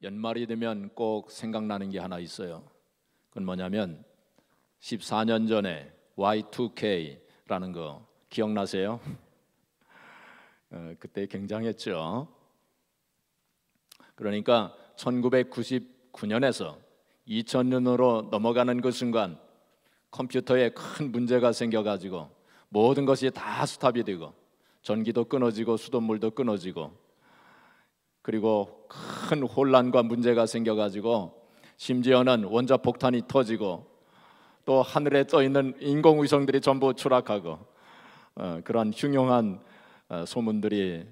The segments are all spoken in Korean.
연말이 되면 꼭 생각나는 게 하나 있어요. 그건 뭐냐면 14년 전에 Y2K라는 거 기억나세요? 그때 굉장했죠. 그러니까 1999년에서 2000년으로 넘어가는 그 순간 컴퓨터에 큰 문제가 생겨가지고 모든 것이 다 스탑이 되고 전기도 끊어지고 수돗물도 끊어지고 그리고 큰 혼란과 문제가 생겨가지고 심지어는 원자폭탄이 터지고 또 하늘에 떠있는 인공위성들이 전부 추락하고 그런 흉흉한 소문들이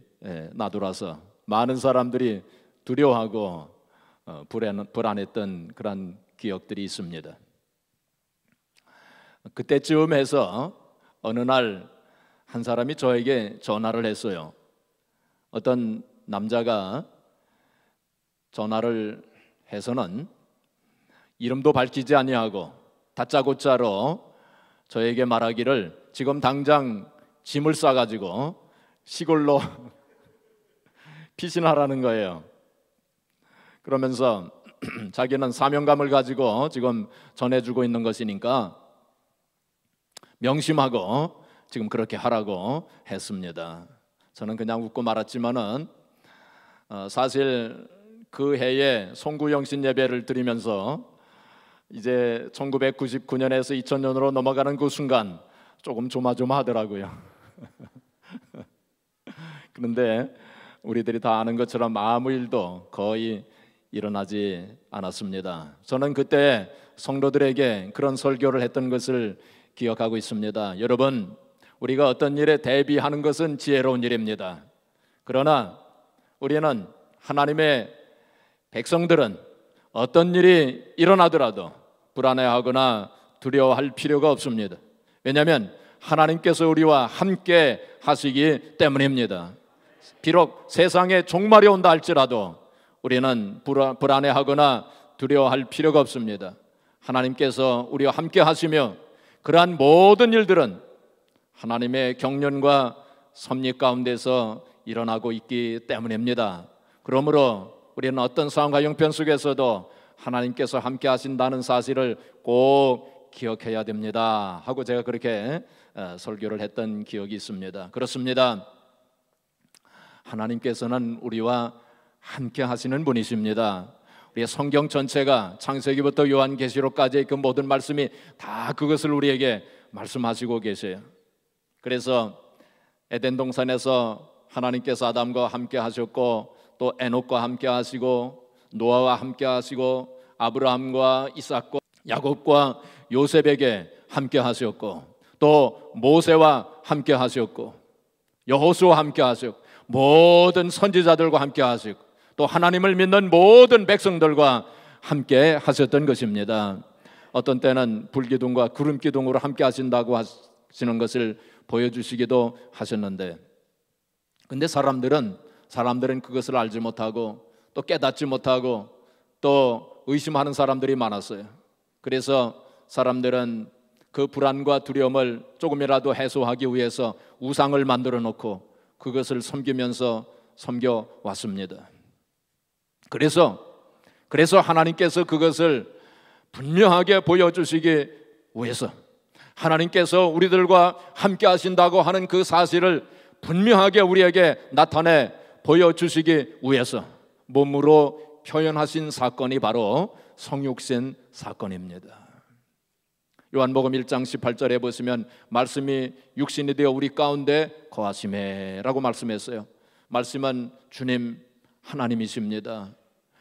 나돌아서 많은 사람들이 두려워하고 불안했던 그런 기억들이 있습니다. 그때쯤 해서 어느 날 한 사람이 저에게 전화를 했어요. 어떤 남자가 전화를 해서는 이름도 밝히지 아니하고 다짜고짜로 저에게 말하기를 지금 당장 짐을 싸가지고 시골로 피신하라는 거예요. 그러면서 자기는 사명감을 가지고 지금 전해주고 있는 것이니까 명심하고 지금 그렇게 하라고 했습니다. 저는 그냥 웃고 말았지만은 사실 그 해에 송구영신 예배를 드리면서 이제 1999년에서 2000년으로 넘어가는 그 순간 조금 조마조마하더라고요. 그런데 우리들이 다 아는 것처럼 아무 일도 거의 일어나지 않았습니다. 저는 그때 성도들에게 그런 설교를 했던 것을 기억하고 있습니다. 여러분, 우리가 어떤 일에 대비하는 것은 지혜로운 일입니다. 그러나 우리는 하나님의 백성들은 어떤 일이 일어나더라도 불안해하거나 두려워할 필요가 없습니다. 왜냐하면 하나님께서 우리와 함께 하시기 때문입니다. 비록 세상에 종말이 온다 할지라도 우리는 불안해하거나 두려워할 필요가 없습니다. 하나님께서 우리와 함께 하시며 그러한 모든 일들은 하나님의 경륜과 섭리 가운데서 일어나고 있기 때문입니다. 그러므로 우리는 어떤 상황과 형편 속에서도 하나님께서 함께 하신다는 사실을 꼭 기억해야 됩니다 하고 제가 그렇게 설교를 했던 기억이 있습니다. 그렇습니다. 하나님께서는 우리와 함께 하시는 분이십니다. 우리의 성경 전체가 창세기부터 요한계시록까지의 그 모든 말씀이 다 그것을 우리에게 말씀하시고 계세요. 그래서 에덴 동산에서 하나님께서 아담과 함께 하셨고 또 에녹과 함께 하시고 노아와 함께 하시고 아브라함과 이삭과 야곱과 요셉에게 함께 하셨고 또 모세와 함께 하셨고 여호수아와 함께 하셨고 모든 선지자들과 함께 하시고 또 하나님을 믿는 모든 백성들과 함께 하셨던 것입니다. 어떤 때는 불기둥과 구름기둥으로 함께 하신다고 하시는 것을 보여주시기도 하셨는데 근데 사람들은 그것을 알지 못하고 또 깨닫지 못하고 또 의심하는 사람들이 많았어요. 그래서 사람들은 그 불안과 두려움을 조금이라도 해소하기 위해서 우상을 만들어 놓고 그것을 섬기면서 섬겨왔습니다. 그래서 하나님께서 그것을 분명하게 보여주시기 위해서 하나님께서 우리들과 함께 하신다고 하는 그 사실을 분명하게 우리에게 나타내 보여주시기 위해서 몸으로 표현하신 사건이 바로 성육신 사건입니다. 요한복음 1장 18절에 보시면 말씀이 육신이 되어 우리 가운데 거하시매 라고 말씀했어요. 말씀은 주님 하나님이십니다.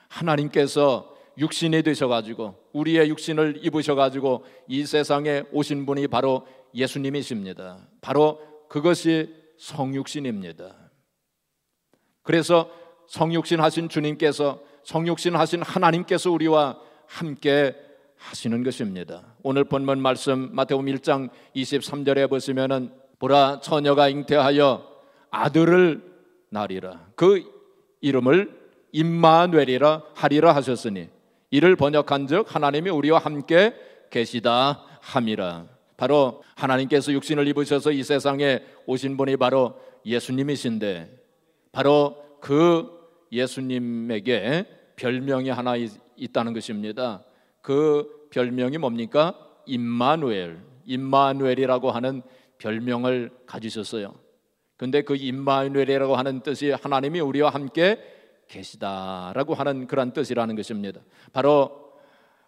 하나님께서 육신이 되셔가지고 우리의 육신을 입으셔가지고 이 세상에 오신 분이 바로 예수님이십니다. 바로 그것이 성육신입니다. 그래서 성육신 하신 주님께서 성육신 하신 하나님께서 우리와 함께 하시는 것입니다. 오늘 본문 말씀 마태복음 1장 23절에 보시면은 보라 처녀가 잉태하여 아들을 낳으리라 그 이름을 임마누엘이라 하리라 하셨으니 이를 번역한즉 하나님이 우리와 함께 계시다 함이라. 바로 하나님께서 육신을 입으셔서 이 세상에 오신 분이 바로 예수님이신데 바로 그 예수님에게 별명이 하나 있다는 것입니다. 그 별명이 뭡니까? 임마누엘이라고 하는 별명을 가지셨어요. 근데 그 임마누엘이라고 하는 뜻이 하나님이 우리와 함께 계시다라고 하는 그런 뜻이라는 것입니다. 바로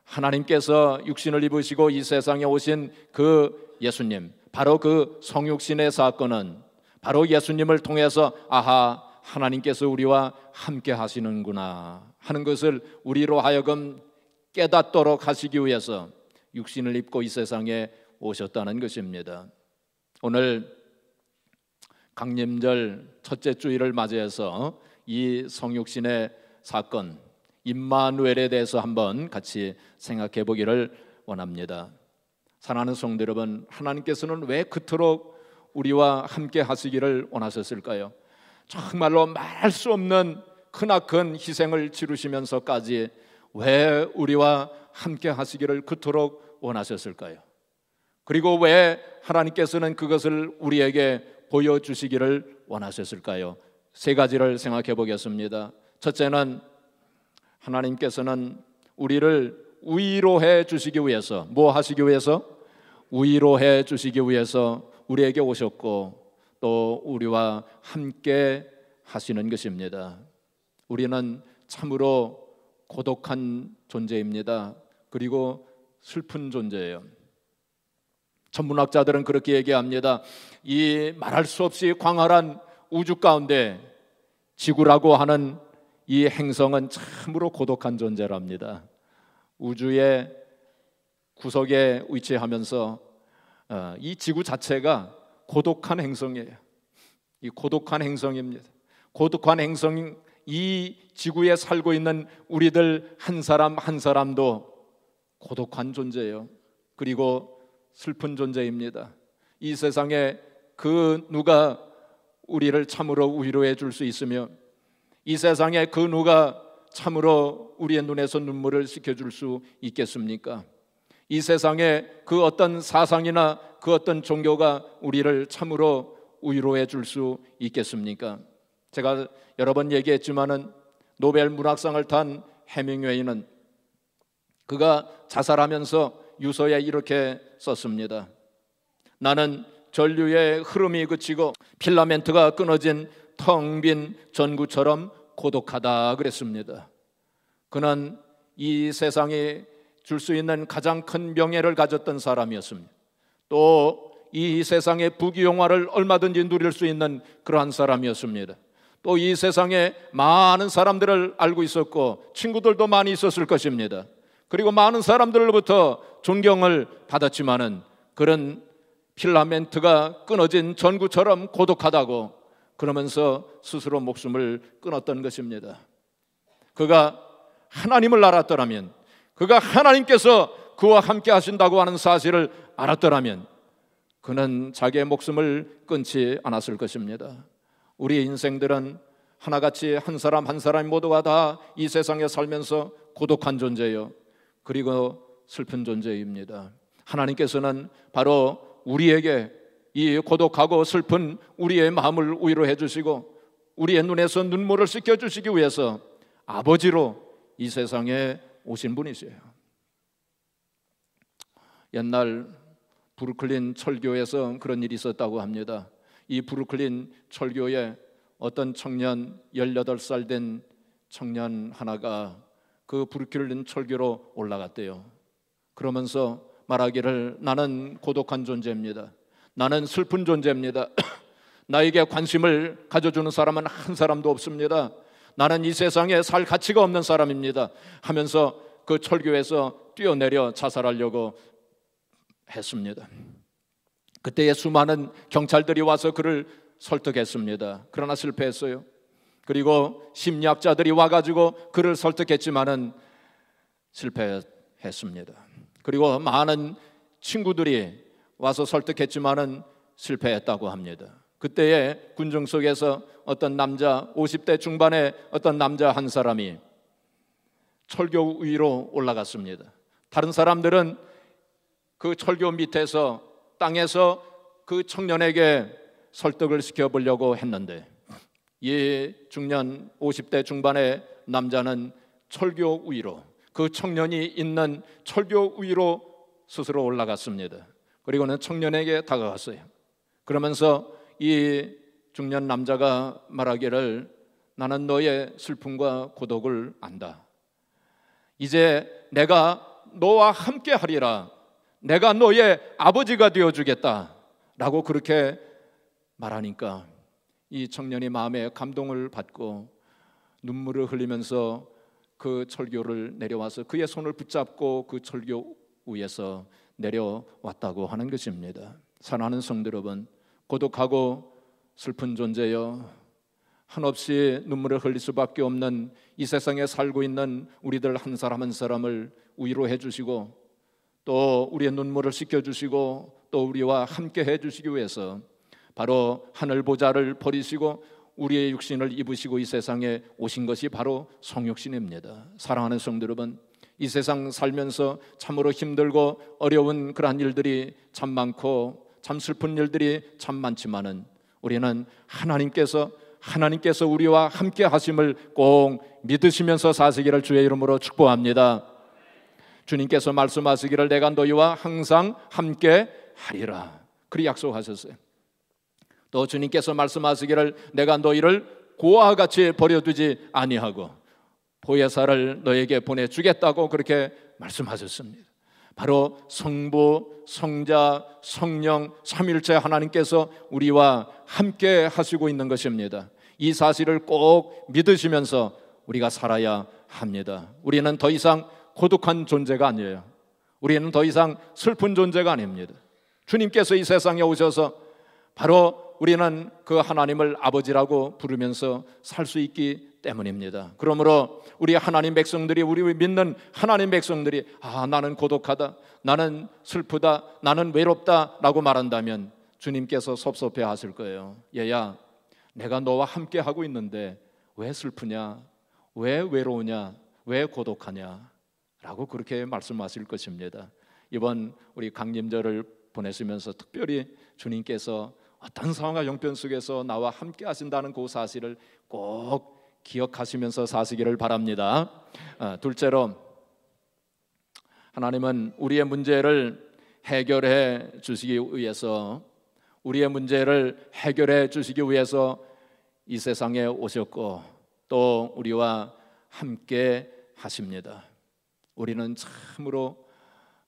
하나님께서 육신을 입으시고 이 세상에 오신 그 예수님, 바로 그 성육신의 사건은 바로 예수님을 통해서 아하, 하나님께서 우리와 함께 하시는구나 하는 것을 우리로 하여금 깨닫도록 하시기 위해서 육신을 입고 이 세상에 오셨다는 것입니다. 오늘 강림절 첫째 주일을 맞이해서 이 성육신의 사건 임마누엘에 대해서 한번 같이 생각해 보기를 원합니다. 사랑하는 성도 여러분, 하나님께서는 왜 그토록 우리와 함께 하시기를 원하셨을까요? 정말로 말할 수 없는 크나큰 희생을 치르시면서까지 왜 우리와 함께 하시기를 그토록 원하셨을까요? 그리고 왜 하나님께서는 그것을 우리에게 보여주시기를 원하셨을까요? 세 가지를 생각해 보겠습니다. 첫째는 하나님께서는 우리를 위로해 주시기 위해서, 뭐 하시기 위해서? 위로해 주시기 위해서 우리에게 오셨고 또 우리와 함께 하시는 것입니다. 우리는 참으로 고독한 존재입니다. 그리고 슬픈 존재예요. 천문학자들은 그렇게 얘기합니다. 이 말할 수 없이 광활한 우주 가운데 지구라고 하는 이 행성은 참으로 고독한 존재랍니다. 우주의 구석에 위치하면서 이 지구 자체가 고독한 행성이에요. 이 고독한 행성입니다. 고독한 행성, 이 지구에 살고 있는 우리들 한 사람 한 사람도 고독한 존재예요. 그리고 슬픈 존재입니다. 이 세상에 그 누가 우리를 참으로 위로해 줄 수 있으며 이 세상에 그 누가 참으로 우리의 눈에서 눈물을 씻겨줄 수 있겠습니까? 이 세상에 그 어떤 사상이나 그 어떤 종교가 우리를 참으로 위로해 줄 수 있겠습니까? 제가 여러 번 얘기했지만은 노벨 문학상을 탄 해밍웨이는 그가 자살하면서 유서에 이렇게 썼습니다. 나는 전류의 흐름이 그치고 필라멘트가 끊어진 텅 빈 전구처럼 고독하다 그랬습니다. 그는 이 세상이 줄 수 있는 가장 큰 명예를 가졌던 사람이었습니다. 또 이 세상의 부귀영화를 얼마든지 누릴 수 있는 그러한 사람이었습니다. 또 이 세상에 많은 사람들을 알고 있었고 친구들도 많이 있었을 것입니다. 그리고 많은 사람들로부터 존경을 받았지만은 그런 필라멘트가 끊어진 전구처럼 고독하다고 그러면서 스스로 목숨을 끊었던 것입니다. 그가 하나님을 알았더라면, 그가 하나님께서 그와 함께 하신다고 하는 사실을 알았더라면 그는 자기의 목숨을 끊지 않았을 것입니다. 우리의 인생들은 하나같이 한 사람 한 사람 모두가 다 이 세상에 살면서 고독한 존재요, 그리고 슬픈 존재입니다. 하나님께서는 바로 우리에게 이 고독하고 슬픈 우리의 마음을 위로해 주시고 우리의 눈에서 눈물을 씻겨 주시기 위해서 아버지로 이 세상에 오신 분이세요. 옛날 브루클린 철교에서 그런 일이 있었다고 합니다. 이 브루클린 철교에 어떤 청년, 18살 된 청년 하나가 그 브루클린 철교로 올라갔대요. 그러면서 말하기를, 나는 고독한 존재입니다. 나는 슬픈 존재입니다. 나에게 관심을 가져주는 사람은 한 사람도 없습니다. 나는 이 세상에 살 가치가 없는 사람입니다 하면서 그 철교에서 뛰어내려 자살하려고 했습니다. 그때에 수많은 경찰들이 와서 그를 설득했습니다. 그러나 실패했어요. 그리고 심리학자들이 와가지고 그를 설득했지만은 실패했습니다. 그리고 많은 친구들이 와서 설득했지만은 실패했다고 합니다. 그때에 군중 속에서 어떤 남자, 50대 중반의 어떤 남자 한 사람이 철교 위로 올라갔습니다. 다른 사람들은 그 철교 밑에서 땅에서 그 청년에게 설득을 시켜보려고 했는데 이 중년 50대 중반의 남자는 철교 위로, 그 청년이 있는 철교 위로 스스로 올라갔습니다. 그리고는 청년에게 다가갔어요. 그러면서 이 중년 남자가 말하기를 나는 너의 슬픔과 고독을 안다. 이제 내가 너와 함께 하리라. 내가 너의 아버지가 되어주겠다 라고 그렇게 말하니까 이 청년이 마음에 감동을 받고 눈물을 흘리면서 그 철교를 내려와서 그의 손을 붙잡고 그 철교 위에서 내려왔다고 하는 것입니다. 사랑하는 성도 여러분, 고독하고 슬픈 존재여, 한없이 눈물을 흘릴 수밖에 없는 이 세상에 살고 있는 우리들 한 사람 한 사람을 위로해 주시고 또 우리의 눈물을 씻겨주시고 또 우리와 함께 해주시기 위해서 바로 하늘 보좌를 버리시고 우리의 육신을 입으시고 이 세상에 오신 것이 바로 성육신입니다. 사랑하는 성도 여러분, 이 세상 살면서 참으로 힘들고 어려운 그러한 일들이 참 많고 참 슬픈 일들이 참 많지만은 우리는 하나님께서 우리와 함께 하심을 꼭 믿으시면서 사시기를 주의 이름으로 축복합니다. 주님께서 말씀하시기를 내가 너희와 항상 함께 하리라 그리 약속하셨어요. 또 주님께서 말씀하시기를 내가 너희를 고아와 같이 버려두지 아니하고 보혜사를 너에게 보내주겠다고 그렇게 말씀하셨습니다. 바로 성부, 성자, 성령 삼일체 하나님께서 우리와 함께 하시고 있는 것입니다. 이 사실을 꼭 믿으시면서 우리가 살아야 합니다. 우리는 더 이상 고독한 존재가 아니에요. 우리는 더 이상 슬픈 존재가 아닙니다. 주님께서 이 세상에 오셔서 바로 우리는 그 하나님을 아버지라고 부르면서 살 수 있기 때문입니다. 그러므로 우리 하나님 백성들이, 우리 믿는 하나님 백성들이 나는 고독하다, 나는 슬프다, 나는 외롭다 라고 말한다면 주님께서 섭섭해 하실 거예요. 얘야, 내가 너와 함께 하고 있는데 왜 슬프냐, 왜 외로우냐, 왜 고독하냐 라고 그렇게 말씀하실 것입니다. 이번 우리 강림절을 보내시면서 특별히 주님께서 어떤 상황과 형편 속에서 나와 함께 하신다는 그 사실을 꼭 기억하시면서 사시기를 바랍니다. 둘째로, 하나님은 우리의 문제를 해결해 주시기 위해서 이 세상에 오셨고 또 우리와 함께 하십니다. 우리는 참으로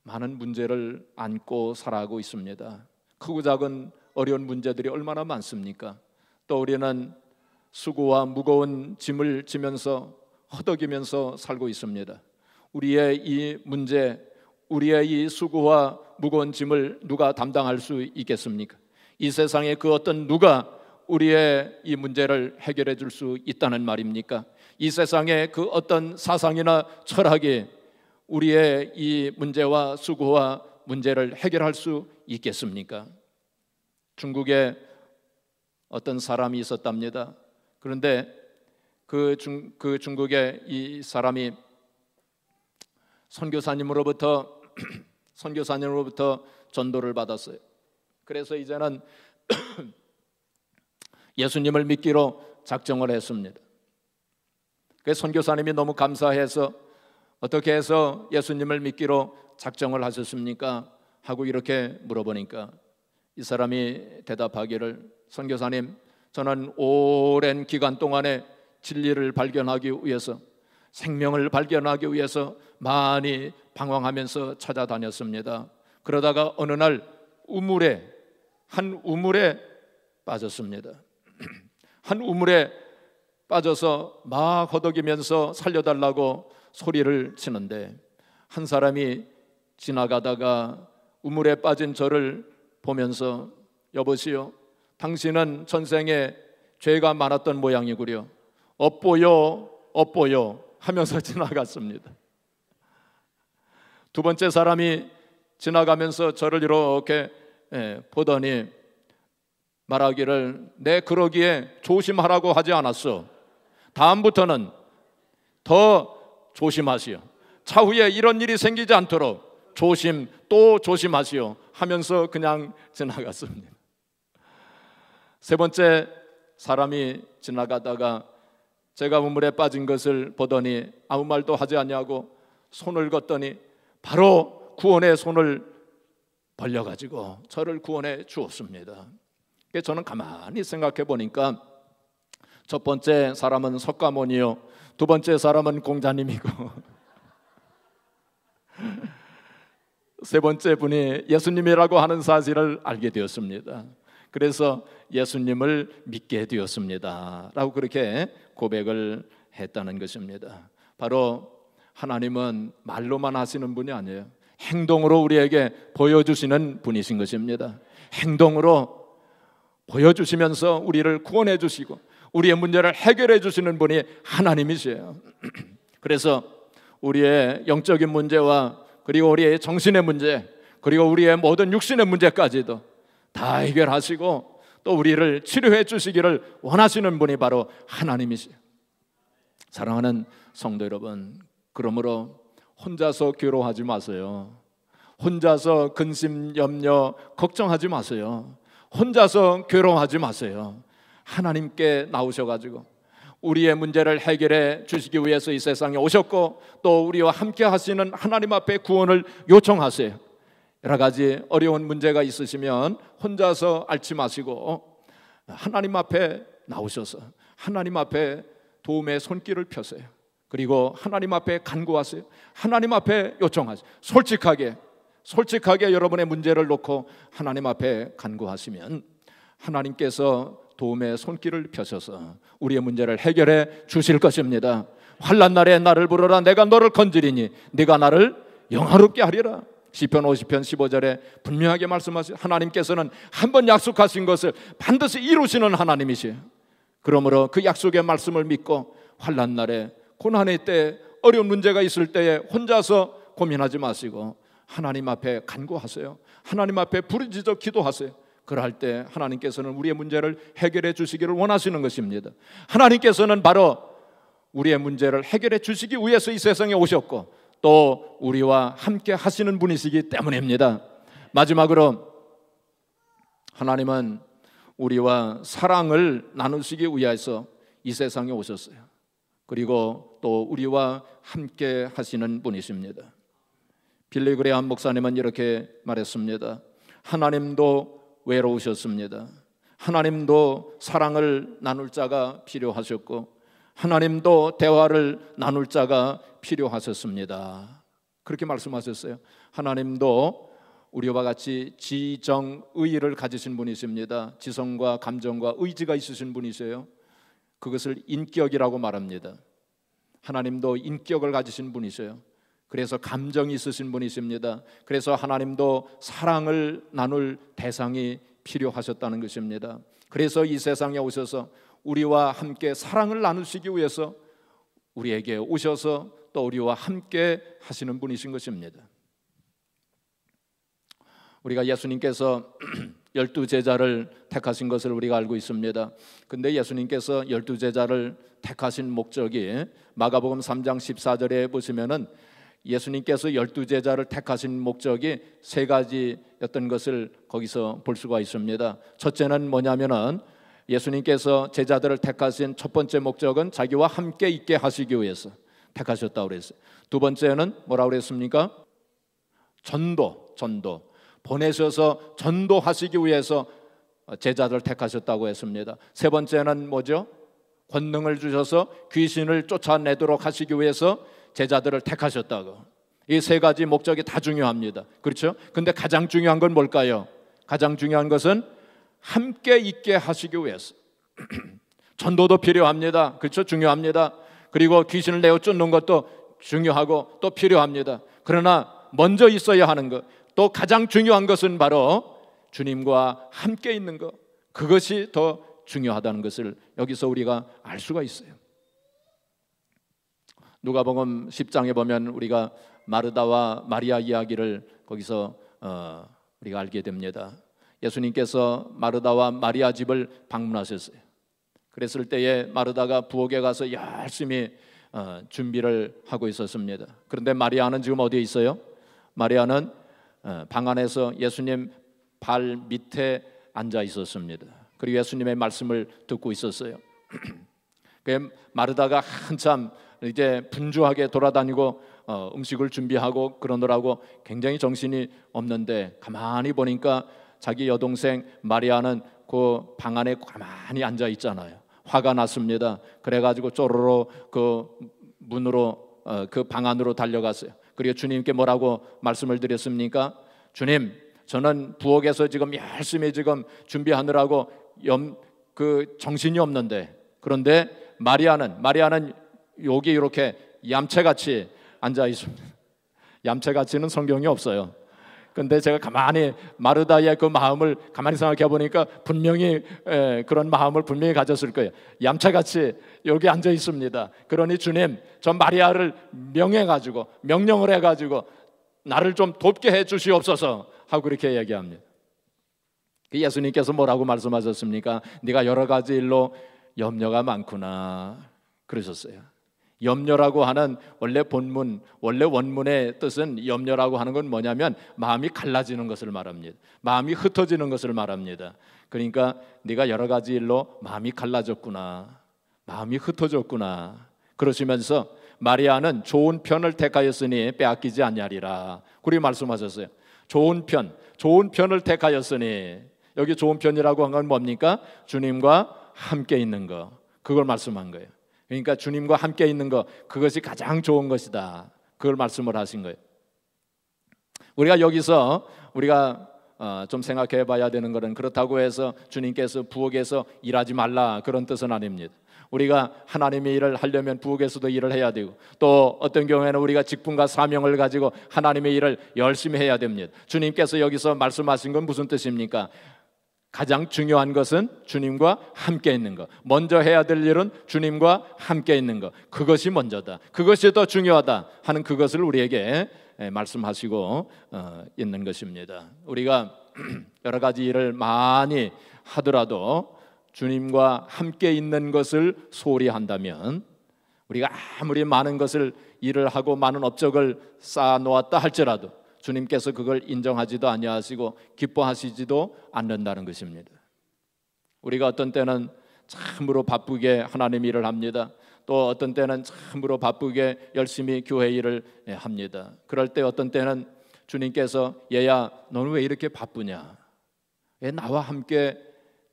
많은 문제를 안고 살아가고 있습니다. 크고 작은 어려운 문제들이 얼마나 많습니까? 또 우리는 수고와 무거운 짐을 지면서 허덕이면서 살고 있습니다. 우리의 이 문제, 우리의 이 수고와 무거운 짐을 누가 담당할 수 있겠습니까? 이 세상에 그 어떤 누가 우리의 이 문제를 해결해 줄 수 있다는 말입니까? 이 세상에 그 어떤 사상이나 철학이 우리의 이 문제와 수고와 문제를 해결할 수 있겠습니까? 중국에 어떤 사람이 있었답니다. 그런데 그 중국의 이 사람이 선교사님으로부터 전도를 받았어요. 그래서 이제는 예수님을 믿기로 작정을 했습니다. 그래서 선교사님이 너무 감사해서 어떻게 해서 예수님을 믿기로 작정을 하셨습니까? 하고 이렇게 물어보니까 이 사람이 대답하기를, 선교사님, 저는 오랜 기간 동안에 진리를 발견하기 위해서, 생명을 발견하기 위해서 많이 방황하면서 찾아다녔습니다. 그러다가 어느 날 한 우물에 빠졌습니다. 한 우물에 빠져서 막 허덕이면서 살려달라고 소리를 치는데 한 사람이 지나가다가 우물에 빠진 저를 보면서 여보시오, 당신은 전생에 죄가 많았던 모양이구려. 업보요 하면서 지나갔습니다. 두 번째 사람이 지나가면서 저를 이렇게 보더니 말하기를, 내 그러기에 조심하라고 하지 않았어. 다음부터는 더 조심하시오. 차후에 이런 일이 생기지 않도록 또 조심하시오 하면서 그냥 지나갔습니다. 세 번째 사람이 지나가다가 제가 우물에 빠진 것을 보더니 아무 말도 하지 않냐고 손을 걷더니 바로 구원의 손을 벌려가지고 저를 구원해 주었습니다. 저는 가만히 생각해 보니까 첫 번째 사람은 석가모니요, 두 번째 사람은 공자님이고 세 번째 분이 예수님이라고 하는 사실을 알게 되었습니다. 그래서 예수님을 믿게 되었습니다 라고 그렇게 고백을 했다는 것입니다. 바로 하나님은 말로만 하시는 분이 아니에요. 행동으로 우리에게 보여주시는 분이신 것입니다. 행동으로 보여주시면서 우리를 구원해 주시고 우리의 문제를 해결해 주시는 분이 하나님이세요. 그래서 우리의 영적인 문제와 그리고 우리의 정신의 문제, 그리고 우리의 모든 육신의 문제까지도 다 해결하시고 또 우리를 치료해 주시기를 원하시는 분이 바로 하나님이세요. 사랑하는 성도 여러분, 그러므로 혼자서 괴로워하지 마세요. 혼자서 근심, 염려, 걱정하지 마세요. 혼자서 괴로워하지 마세요. 하나님께 나오셔가지고 우리의 문제를 해결해 주시기 위해서 이 세상에 오셨고 또 우리와 함께 하시는 하나님 앞에 구원을 요청하세요. 여러 가지 어려운 문제가 있으시면 혼자서 앓지 마시고 하나님 앞에 나오셔서 하나님 앞에 도움의 손길을 펴세요. 그리고 하나님 앞에 간구하세요. 하나님 앞에 요청하세요. 솔직하게 여러분의 문제를 놓고 하나님 앞에 간구하시면 하나님께서 도움의 손길을 펴셔서 우리의 문제를 해결해 주실 것입니다. 환난 날에 나를 부르라. 내가 너를 건지리니 네가 나를 영화롭게 하리라. 시편 50편 15절에 분명하게 말씀하세요. 하나님께서는 한번 약속하신 것을 반드시 이루시는 하나님이시에요. 그러므로 그 약속의 말씀을 믿고 환난 날에 고난의 때 어려운 문제가 있을 때에 혼자서 고민하지 마시고 하나님 앞에 간구하세요. 하나님 앞에 부르짖어 기도하세요. 그럴 때 하나님께서는 우리의 문제를 해결해 주시기를 원하시는 것입니다. 하나님께서는 바로 우리의 문제를 해결해 주시기 위해서 이 세상에 오셨고 또 우리와 함께 하시는 분이시기 때문입니다. 마지막으로 하나님은 우리와 사랑을 나누시기 위해서 이 세상에 오셨어요. 그리고 또 우리와 함께 하시는 분이십니다. 빌리 그레이엄 목사님은 이렇게 말했습니다. 하나님도 외로우셨습니다. 하나님도 사랑을 나눌 자가 필요하셨고 하나님도 대화를 나눌 자가 필요하셨습니다. 그렇게 말씀하셨어요. 하나님도 우리와 같이 지정의를 가지신 분이십니다. 지성과 감정과 의지가 있으신 분이세요. 그것을 인격이라고 말합니다. 하나님도 인격을 가지신 분이세요. 그래서 감정이 있으신 분이십니다. 그래서 하나님도 사랑을 나눌 대상이 필요하셨다는 것입니다. 그래서 이 세상에 오셔서 우리와 함께 사랑을 나누시기 위해서 우리에게 오셔서 또 우리와 함께 하시는 분이신 것입니다. 우리가 예수님께서 12제자를 택하신 것을 우리가 알고 있습니다. 근데 예수님께서 12제자를 택하신 목적이 마가복음 3장 14절에 보시면은 예수님께서 12제자를 택하신 목적이 세 가지였던 것을 거기서 볼 수가 있습니다. 첫째는 뭐냐면은 예수님께서 제자들을 택하신 첫 번째 목적은 자기와 함께 있게 하시기 위해서 택하셨다고 그랬어요. 두 번째는 뭐라고 그랬습니까? 전도 보내셔서 전도하시기 위해서 제자들을 택하셨다고 했습니다. 세 번째는 뭐죠? 권능을 주셔서 귀신을 쫓아내도록 하시기 위해서 제자들을 택하셨다고. 이 세 가지 목적이 다 중요합니다. 그렇죠? 근데 가장 중요한 건 뭘까요? 가장 중요한 것은 함께 있게 하시기 위해서. 전도도 필요합니다. 그렇죠? 중요합니다. 그리고 귀신을 내어 쫓는 것도 중요하고 또 필요합니다. 그러나 먼저 있어야 하는 것, 또 가장 중요한 것은 바로 주님과 함께 있는 것, 그것이 더 중요하다는 것을 여기서 우리가 알 수가 있어요. 누가복음 10장에 보면 우리가 마르다와 마리아 이야기를 거기서 우리가 알게 됩니다. 예수님께서 마르다와 마리아 집을 방문하셨어요. 그랬을 때에 마르다가 부엌에 가서 열심히 준비를 하고 있었습니다. 그런데 마리아는 지금 어디에 있어요? 마리아는 방 안에서 예수님 발 밑에 앉아 있었습니다. 그리고 예수님의 말씀을 듣고 있었어요. 마르다가 한참 이제 분주하게 돌아다니고 음식을 준비하고 그러느라고 굉장히 정신이 없는데 가만히 보니까 자기 여동생 마리아는 그 방 안에 가만히 앉아 있잖아요. 화가 났습니다. 그래가지고 쪼르르 그 문으로 그 방 안으로 달려갔어요. 그리고 주님께 뭐라고 말씀을 드렸습니까? 주님, 저는 부엌에서 지금 열심히 지금 준비하느라고 그 정신이 없는데, 그런데 마리아는 여기 이렇게 얌체같이 앉아 있습니다. 얌체같이는 성경이 없어요. 근데 제가 가만히 마르다의 그 마음을 가만히 생각해 보니까 분명히 그런 마음을 분명히 가졌을 거예요. 얌체같이 여기 앉아 있습니다. 그러니 주님, 저 마리아를 명령을 해가지고 나를 좀 돕게 해 주시옵소서 하고 그렇게 얘기합니다. 예수님께서 뭐라고 말씀하셨습니까? 네가 여러 가지 일로 염려가 많구나 그러셨어요. 염려라고 하는 원래 원문의 뜻은, 염려라고 하는 건 뭐냐면 마음이 갈라지는 것을 말합니다. 마음이 흩어지는 것을 말합니다. 그러니까 네가 여러 가지 일로 마음이 갈라졌구나, 마음이 흩어졌구나 그러시면서 마리아는 좋은 편을 택하였으니 빼앗기지 아니하리라 그렇게 말씀하셨어요. 좋은 편을 택하였으니, 여기 좋은 편이라고 한 건 뭡니까? 주님과 함께 있는 거, 그걸 말씀한 거예요. 그러니까 주님과 함께 있는 것, 그것이 가장 좋은 것이다, 그걸 말씀을 하신 거예요. 우리가 여기서 좀 생각해 봐야 되는 것은, 그렇다고 해서 주님께서 부엌에서 일하지 말라 그런 뜻은 아닙니다. 우리가 하나님의 일을 하려면 부엌에서도 일을 해야 되고, 또 어떤 경우에는 우리가 직분과 사명을 가지고 하나님의 일을 열심히 해야 됩니다. 주님께서 여기서 말씀하신 건 무슨 뜻입니까? 가장 중요한 것은 주님과 함께 있는 것, 먼저 해야 될 일은 주님과 함께 있는 것, 그것이 먼저다, 그것이 더 중요하다 하는 그것을 우리에게 말씀하시고 있는 것입니다. 우리가 여러 가지 일을 많이 하더라도 주님과 함께 있는 것을 소홀히 한다면, 우리가 아무리 많은 것을 일을 하고 많은 업적을 쌓아 놓았다 할지라도 주님께서 그걸 인정하지도 아니하시고 기뻐하시지도 않는다는 것입니다. 우리가 어떤 때는 참으로 바쁘게 하나님 일을 합니다. 또 어떤 때는 참으로 바쁘게 열심히 교회 일을 합니다. 그럴 때 어떤 때는 주님께서 얘야, 너는 왜 이렇게 바쁘냐? 왜 나와 함께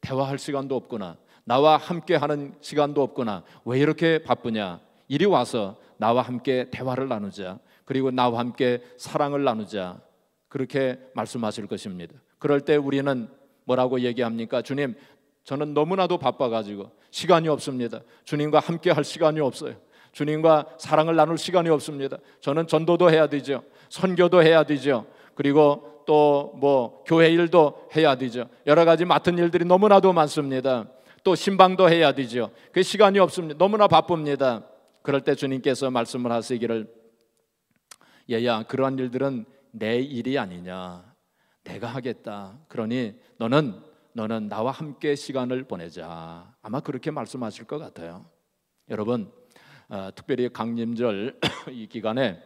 대화할 시간도 없구나, 나와 함께 하는 시간도 없구나, 왜 이렇게 바쁘냐? 이리 와서 나와 함께 대화를 나누자, 그리고 나와 함께 사랑을 나누자, 그렇게 말씀하실 것입니다. 그럴 때 우리는 뭐라고 얘기합니까? 주님, 저는 너무나도 바빠가지고 시간이 없습니다. 주님과 함께 할 시간이 없어요. 주님과 사랑을 나눌 시간이 없습니다. 저는 전도도 해야 되죠, 선교도 해야 되죠, 그리고 또 교회 일도 해야 되죠. 여러 가지 맡은 일들이 너무나도 많습니다. 또 신방도 해야 되죠. 그 시간이 없습니다. 너무나 바쁩니다. 그럴 때 주님께서 말씀을 하시기를, 얘야, 그러한 일들은 내 일이 아니냐, 내가 하겠다. 그러니 너는 나와 함께 시간을 보내자. 아마 그렇게 말씀하실 것 같아요. 여러분, 특별히 강림절 이 기간에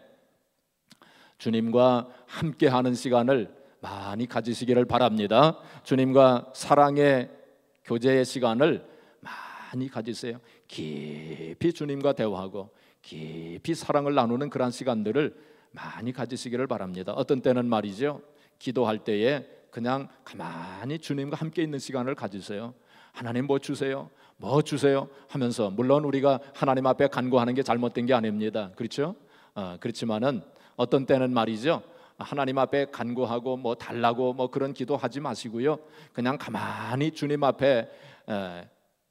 주님과 함께하는 시간을 많이 가지시기를 바랍니다. 주님과 사랑의 교제의 시간을 많이 가지세요. 깊이 주님과 대화하고 깊이 사랑을 나누는 그런 시간들을 많이 가지시기를 바랍니다. 어떤 때는 말이죠, 기도할 때에 그냥 가만히 주님과 함께 있는 시간을 가지세요. 하나님 뭐 주세요? 뭐 주세요? 하면서, 물론 우리가 하나님 앞에 간구하는 게 잘못된 게 아닙니다. 그렇죠? 그렇지만은 어떤 때는 말이죠, 하나님 앞에 간구하고 뭐 달라고 뭐 그런 기도하지 마시고요, 그냥 가만히 주님 앞에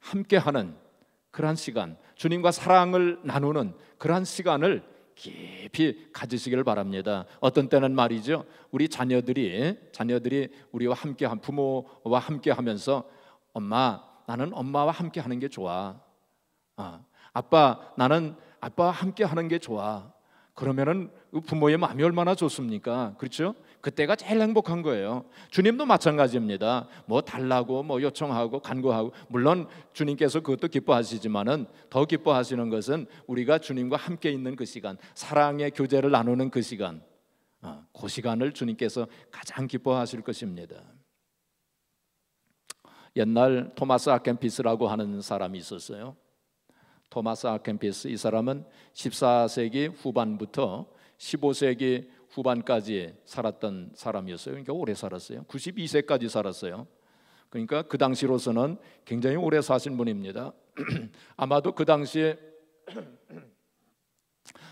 함께하는 그러한 시간, 주님과 사랑을 나누는 그러한 시간을 깊이 가지시기를 바랍니다. 어떤 때는 말이죠, 우리 자녀들이 우리와 함께, 부모와 함께 하면서, 엄마, 나는 엄마와 함께 하는 게 좋아. 아빠, 나는 아빠와 함께 하는 게 좋아. 그러면은 부모의 마음이 얼마나 좋습니까? 그렇죠? 그때가 제일 행복한 거예요. 주님도 마찬가지입니다. 뭐 달라고 뭐 요청하고 간구하고, 물론 주님께서 그것도 기뻐하시지만은 더 기뻐하시는 것은 우리가 주님과 함께 있는 그 시간, 사랑의 교제를 나누는 그 시간, 그 시간을 주님께서 가장 기뻐하실 것입니다. 옛날 토마스 아켄피스라고 하는 사람이 있었어요. 토마스 아켄피스, 이 사람은 14세기 후반부터 15세기 후반까지 살았던 사람이었어요. 그러니까 오래 살았어요. 92세까지 살았어요. 그러니까 그 당시로서는 굉장히 오래 사신 분입니다. 아마도 그 당시에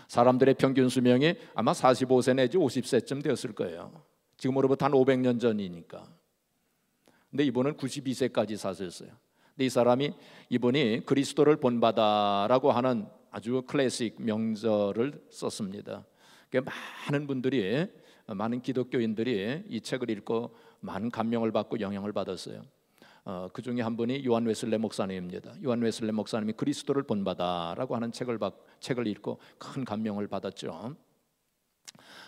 사람들의 평균 수명이 아마 45세 내지 50세쯤 되었을 거예요. 지금으로부터 한 500년 전이니까. 근데 이분은 92세까지 사셨어요. 근데 이분이 그리스도를 본받아라고 하는 아주 클래식 명절을 썼습니다. 많은 기독교인들이 이 책을 읽고 많은 감명을 받고 영향을 받았어요. 그 중에 한 분이 요한 웨슬레 목사님입니다. 요한 웨슬레 목사님이 그리스도를 본받아라고 하는 책을 읽고 큰 감명을 받았죠.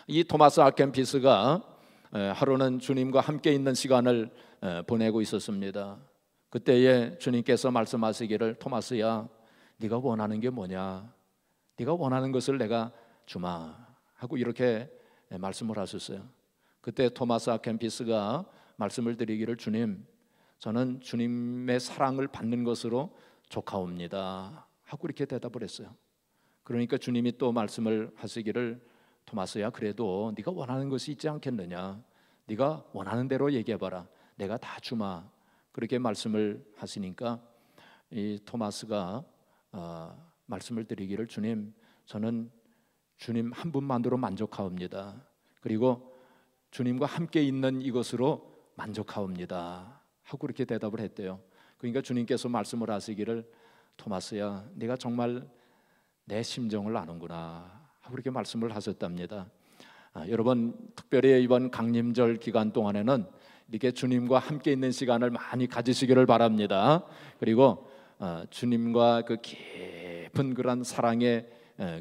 이 토마스 아켄피스가 하루는 주님과 함께 있는 시간을 보내고 있었습니다. 그때에 주님께서 말씀하시기를, 토마스야, 네가 원하는 게 뭐냐? 네가 원하는 것을 내가 주마 하고 이렇게 말씀을 하셨어요. 그때 토마스 아켄피스가 말씀을 드리기를, 주님, 저는 주님의 사랑을 받는 것으로 족하옵니다 하고 이렇게 대답을 했어요. 그러니까 주님이 또 말씀을 하시기를, 토마스야, 그래도 네가 원하는 것이 있지 않겠느냐? 네가 원하는 대로 얘기해봐라. 내가 다 주마. 그렇게 말씀을 하시니까 이 토마스가 말씀을 드리기를, 주님, 저는 주님 한 분만으로 만족하옵니다. 그리고 주님과 함께 있는 이것으로 만족하옵니다 하고 이렇게 대답을 했대요. 그러니까 주님께서 말씀을 하시기를, 토마스야, 네가 정말 내 심정을 아는구나 하고 이렇게 말씀을 하셨답니다. 여러분, 특별히 이번 강림절 기간 동안에는 이렇게 주님과 함께 있는 시간을 많이 가지시기를 바랍니다. 그리고 주님과 그 깊은 그런 사랑의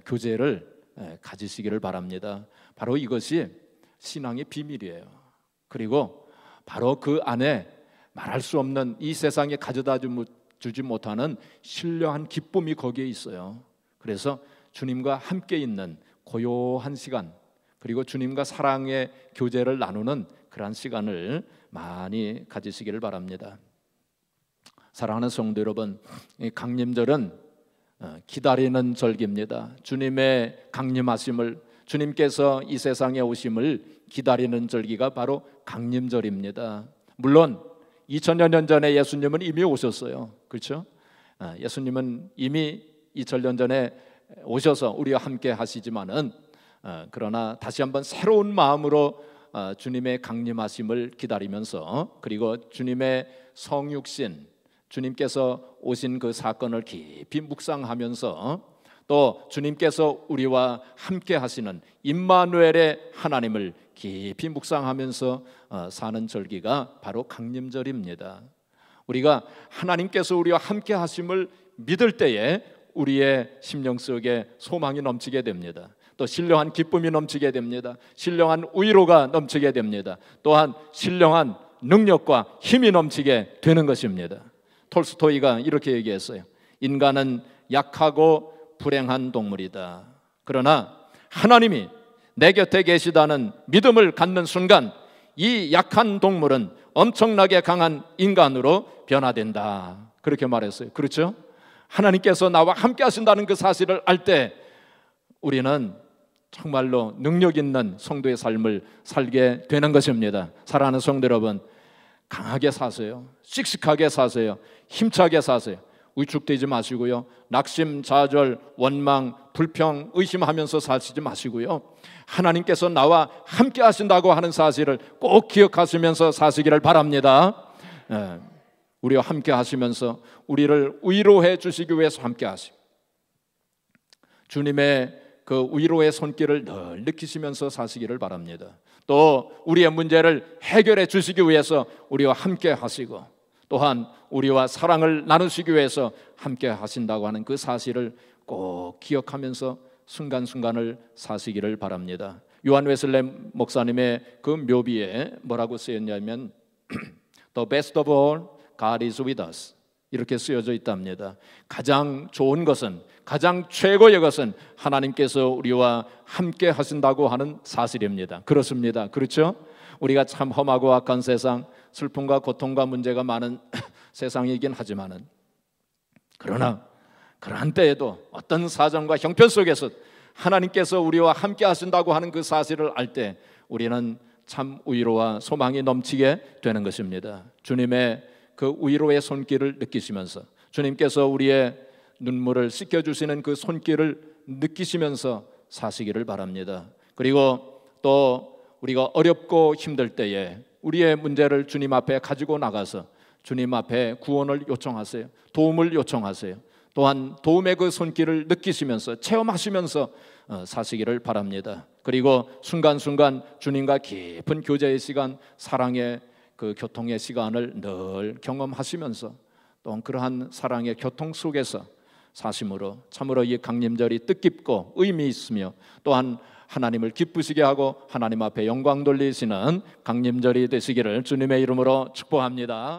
교제를 가지시기를 바랍니다. 바로 이것이 신앙의 비밀이에요. 그리고 바로 그 안에 말할 수 없는, 이 세상에 가져다 주지 못하는 신령한 기쁨이 거기에 있어요. 그래서 주님과 함께 있는 고요한 시간, 그리고 주님과 사랑의 교제를 나누는 그러한 시간을 많이 가지시기를 바랍니다. 사랑하는 성도 여러분, 이 강림절은 기다리는 절기입니다. 주님의 강림하심을, 주님께서 이 세상에 오심을 기다리는 절기가 바로 강림절입니다. 물론 2000여 년 전에 예수님은 이미 오셨어요. 그렇죠? 예수님은 이미 2000년 전에 오셔서 우리와 함께 하시지만은 그러나 다시 한번 새로운 마음으로 주님의 강림하심을 기다리면서, 그리고 주님의 성육신, 주님께서 오신 그 사건을 깊이 묵상하면서, 또 주님께서 우리와 함께 하시는 임마누엘의 하나님을 깊이 묵상하면서 사는 절기가 바로 강림절입니다. 우리가 하나님께서 우리와 함께 하심을 믿을 때에 우리의 심령 속에 소망이 넘치게 됩니다. 또 신령한 기쁨이 넘치게 됩니다. 신령한 위로가 넘치게 됩니다. 또한 신령한 능력과 힘이 넘치게 되는 것입니다. 톨스토이가 이렇게 얘기했어요. 인간은 약하고 불행한 동물이다. 그러나 하나님이 내 곁에 계시다는 믿음을 갖는 순간 이 약한 동물은 엄청나게 강한 인간으로 변화된다. 그렇게 말했어요. 그렇죠? 하나님께서 나와 함께 하신다는 그 사실을 알 때 우리는 정말로 능력 있는 성도의 삶을 살게 되는 것입니다. 사랑하는 성도 여러분, 강하게 사세요. 씩씩하게 사세요. 힘차게 사세요. 위축되지 마시고요. 낙심, 좌절, 원망, 불평, 의심하면서 사시지 마시고요. 하나님께서 나와 함께 하신다고 하는 사실을 꼭 기억하시면서 사시기를 바랍니다. 우리와 함께 하시면서 우리를 위로해 주시기 위해서 함께 하시고, 주님의 그 위로의 손길을 늘 느끼시면서 사시기를 바랍니다. 또 우리의 문제를 해결해 주시기 위해서 우리와 함께 하시고, 또한 우리와 사랑을 나누시기 위해서 함께 하신다고 하는 그 사실을 꼭 기억하면서 순간순간을 사시기를 바랍니다. 요한 웨슬레 목사님의 그 묘비에 뭐라고 쓰였냐면 The best of all, God is with us, 이렇게 쓰여져 있답니다. 가장 좋은 것은, 가장 최고의 것은 하나님께서 우리와 함께 하신다고 하는 사실입니다. 그렇습니다. 그렇죠? 우리가 참 험하고 악한 세상, 슬픔과 고통과 문제가 많은 세상이긴 하지만은, 그러나 그러한 때에도 어떤 사정과 형편 속에서 하나님께서 우리와 함께 하신다고 하는 그 사실을 알 때 우리는 참 위로와 소망이 넘치게 되는 것입니다. 주님의 그 위로의 손길을 느끼시면서, 주님께서 우리의 눈물을 씻겨주시는 그 손길을 느끼시면서 사시기를 바랍니다. 그리고 또 우리가 어렵고 힘들 때에 우리의 문제를 주님 앞에 가지고 나가서 주님 앞에 구원을 요청하세요. 도움을 요청하세요. 또한 도움의 그 손길을 느끼시면서 체험하시면서 사시기를 바랍니다. 그리고 순간순간 주님과 깊은 교제의 시간, 사랑의 그 교통의 시간을 늘 경험하시면서 또 그러한 사랑의 교통 속에서 사심으로 참으로 이 강림절이 뜻깊고 의미 있으며 또한 하나님을 기쁘시게 하고 하나님 앞에 영광 돌리시는 강림절이 되시기를 주님의 이름으로 축복합니다.